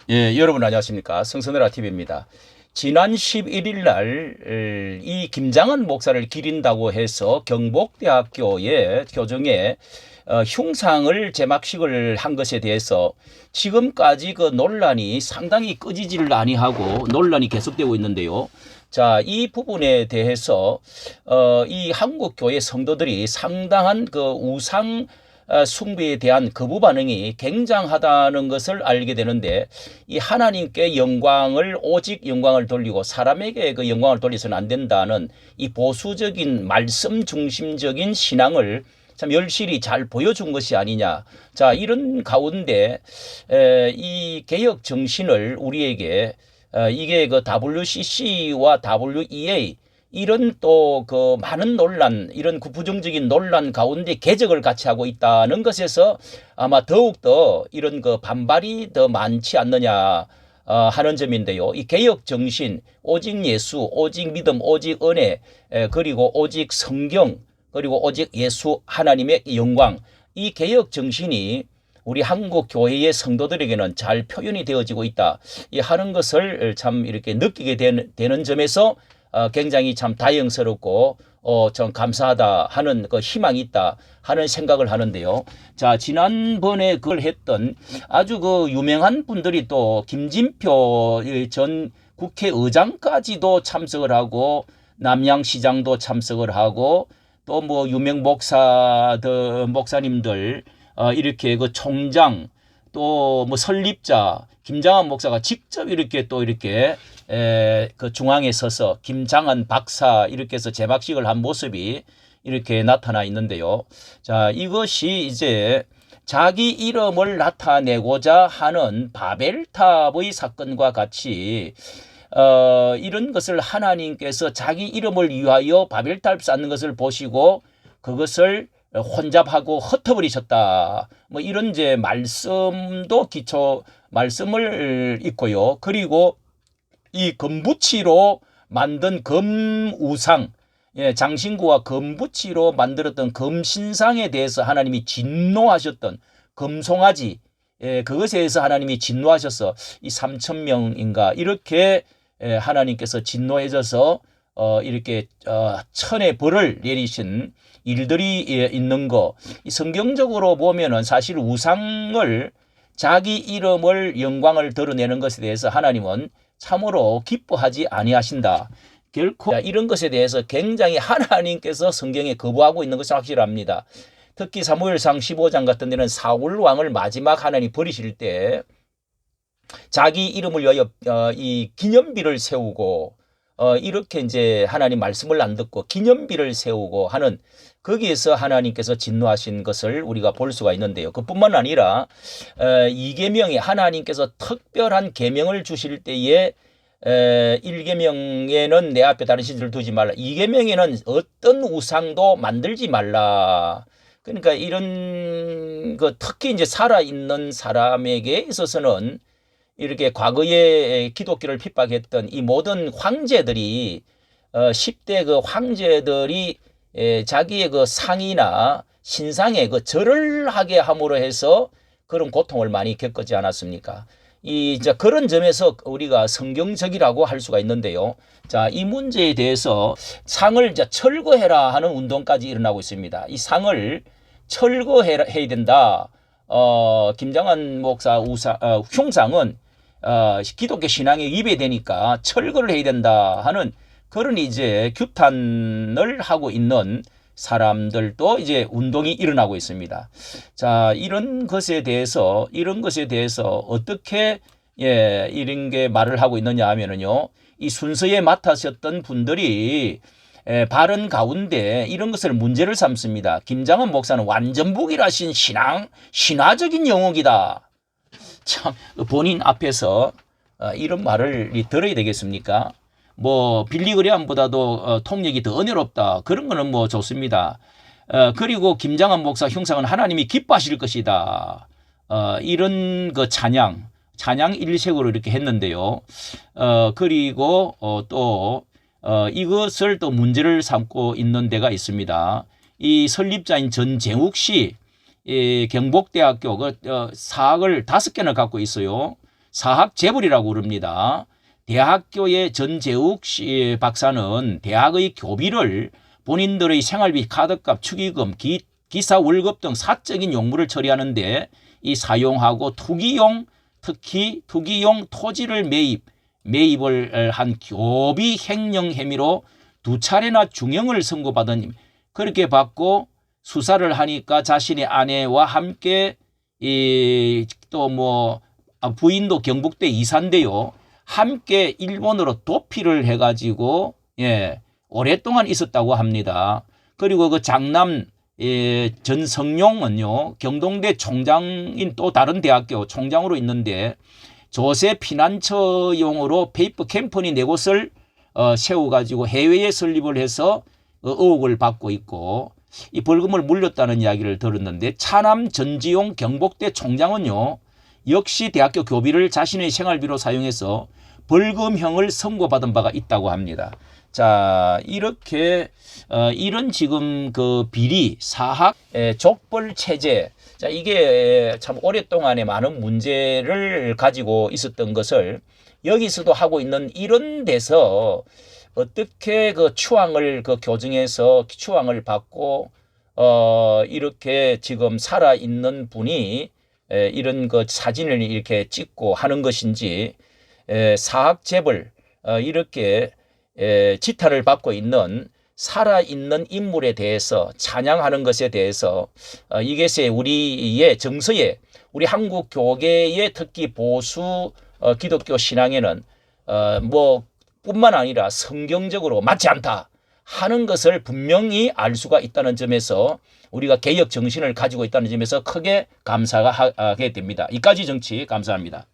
예, 여러분 안녕하십니까. 성선회라 TV입니다. 지난 11일 날 이 김장한 목사를 기린다고 해서 경복대학교의 교정에 흉상을 제막식을 한 것에 대해서 지금까지 그 논란이 상당히 끄지지를 아니하고 논란이 계속되고 있는데요. 자, 이 부분에 대해서 이 한국 교회 성도들이 상당한 그 우상 숭배에 대한 거부 반응이 굉장하다는 것을 알게 되는데, 이 하나님께 영광을 오직 영광을 돌리고 사람에게 그 영광을 돌려서는 안 된다는 이 보수적인 말씀 중심적인 신앙을 참 열실히 잘 보여준 것이 아니냐. 자, 이런 가운데 이 개혁 정신을 우리에게 이게 그 WCC와 WEA 이런 또 그 많은 논란, 이런 부정적인 논란 가운데 개혁을 같이 하고 있다는 것에서 아마 더욱더 이런 그 반발이 더 많지 않느냐 하는 점인데요. 이 개혁 정신, 오직 예수, 오직 믿음, 오직 은혜, 그리고 오직 성경, 그리고 오직 예수 하나님의 영광, 이 개혁 정신이 우리 한국 교회의 성도들에게는 잘 표현이 되어지고 있다 이 하는 것을 참 이렇게 느끼게 되는 점에서 굉장히 참 다행스럽고 좀 감사하다 하는 그 희망이 있다 하는 생각을 하는데요. 자, 지난번에 그걸 했던 아주 그 유명한 분들이 또 김진표 전 국회의장까지도 참석을 하고 남양시장도 참석을 하고 또 뭐 유명 목사님들 이렇게 그 총장 또 뭐 설립자 김장한 목사가 직접 이렇게 또 이렇게 그 중앙에 서서 김장한 박사 이렇게 해서 제막식을 한 모습이 이렇게 나타나 있는데요. 자, 이것이 이제 자기 이름을 나타내고자 하는 바벨탑의 사건과 같이 이런 것을 하나님께서 자기 이름을 위하여 바벨탑 쌓는 것을 보시고 그것을 혼잡하고 흩어버리셨다. 뭐 이런 이제 말씀도 기초 말씀을 있고요. 그리고 이 금붙이로 만든 금우상, 장신구와 금붙이로 만들었던 금신상에 대해서 하나님이 진노하셨던 금송아지, 그것에 대해서 하나님이 진노하셔서 이 3천 명인가 이렇게 하나님께서 진노해져서 이렇게 천의 벌을 내리신 일들이 있는 거. 성경적으로 보면은 사실 우상을 자기 이름을 영광을 드러내는 것에 대해서 하나님은 참으로 기뻐하지 아니하신다. 결코 이런 것에 대해서 굉장히 하나님께서 성경에 거부하고 있는 것은 확실합니다. 특히 사무엘상 15장 같은 데는 사울 왕을 마지막 하나님 버리실 때 자기 이름을 위하여 이 기념비를 세우고 이렇게 이제 하나님 말씀을 안 듣고 기념비를 세우고 하는 거기에서 하나님께서 진노하신 것을 우리가 볼 수가 있는데요. 그뿐만 아니라 이계명에 하나님께서 특별한 계명을 주실 때에 1계명에는 내 앞에 다른 신들을 두지 말라. 2계명에는 어떤 우상도 만들지 말라. 그러니까 이런 그 특히 이제 살아있는 사람에게 있어서는 이렇게 과거에 기독교를 핍박했던 이 모든 황제들이 10대 그 황제들이 자기의 그 상이나 신상에 그 절을 하게 함으로 해서 그런 고통을 많이 겪지 않았습니까? 이제 그런 점에서 우리가 성경적이라고 할 수가 있는데요. 자, 이 문제에 대해서 상을 이제 철거해라 하는 운동까지 일어나고 있습니다. 이 상을 철거해야 된다. 김장한 목사 흉상은 기독교 신앙에 위배되니까 철거를 해야 된다 하는 그런 이제 규탄을 하고 있는 사람들도 이제 운동이 일어나고 있습니다. 자, 이런 것에 대해서 어떻게 이런 게 말을 하고 있느냐 하면은요, 이 순서에 맡으셨던 분들이 발언 가운데 이런 것을 문제를 삼습니다. 김장한 목사는 완전복이라신 신화적인 영역이다. 참 본인 앞에서 이런 말을 들어야 되겠습니까? 뭐 빌리그레암보다도 통역이 더 은혜롭다. 그런 거는 뭐 좋습니다. 그리고 김장한 목사 흉상은 하나님이 기뻐하실 것이다. 이런 그 찬양 일색으로 이렇게 했는데요. 그리고 또 이것을 또 문제를 삼고 있는 데가 있습니다. 이 설립자인 전재욱 씨 경복대학교 사학을 5개나 갖고 있어요. 사학재벌이라고 부릅니다. 대학교의 전재욱 박사는 대학의 교비를 본인들의 생활비, 카드값, 축의금, 기사 월급 등 사적인 용무를 처리하는데 이 사용하고 투기용, 특히 투기용 토지를 매입을 한 교비 횡령 혐의로 2차례나 중형을 선고받은, 그렇게 받고 수사를 하니까 자신의 아내와 함께 또 뭐 부인도 경북대 이사인데요. 함께 일본으로 도피를 해가지고 오랫동안 있었다고 합니다. 그리고 그 장남 전성용은요, 경동대 총장인 또 다른 대학교 총장으로 있는데 조세 피난처용으로 페이퍼 컴퍼니 4곳을 세워가지고 해외에 설립을 해서 의혹을 받고 있고, 이 벌금을 물렸다는 이야기를 들었는데, 차남 전지용 경북대 총장은요, 역시 대학교 교비를 자신의 생활비로 사용해서 벌금형을 선고받은 바가 있다고 합니다. 자, 이렇게 이런 지금 그 비리, 사학, 족벌 체제, 자, 이게 참 오랫동안에 많은 문제를 가지고 있었던 것을 여기서도 하고 있는, 이런 데서 어떻게 그 추앙을 그 교정해서 추앙을 받고 이렇게 지금 살아 있는 분이 이런 그 사진을 이렇게 찍고 하는 것인지, 사학재벌 이렇게 지탄을 받고 있는 살아있는 인물에 대해서 찬양하는 것에 대해서 이것이 우리의 정서에, 우리 한국 교계의 특히 보수 기독교 신앙에는 뭐 뿐만 아니라 성경적으로 맞지 않다 하는 것을 분명히 알 수가 있다는 점에서, 우리가 개혁 정신을 가지고 있다는 점에서 크게 감사하게 됩니다. 이까지 정치 감사합니다.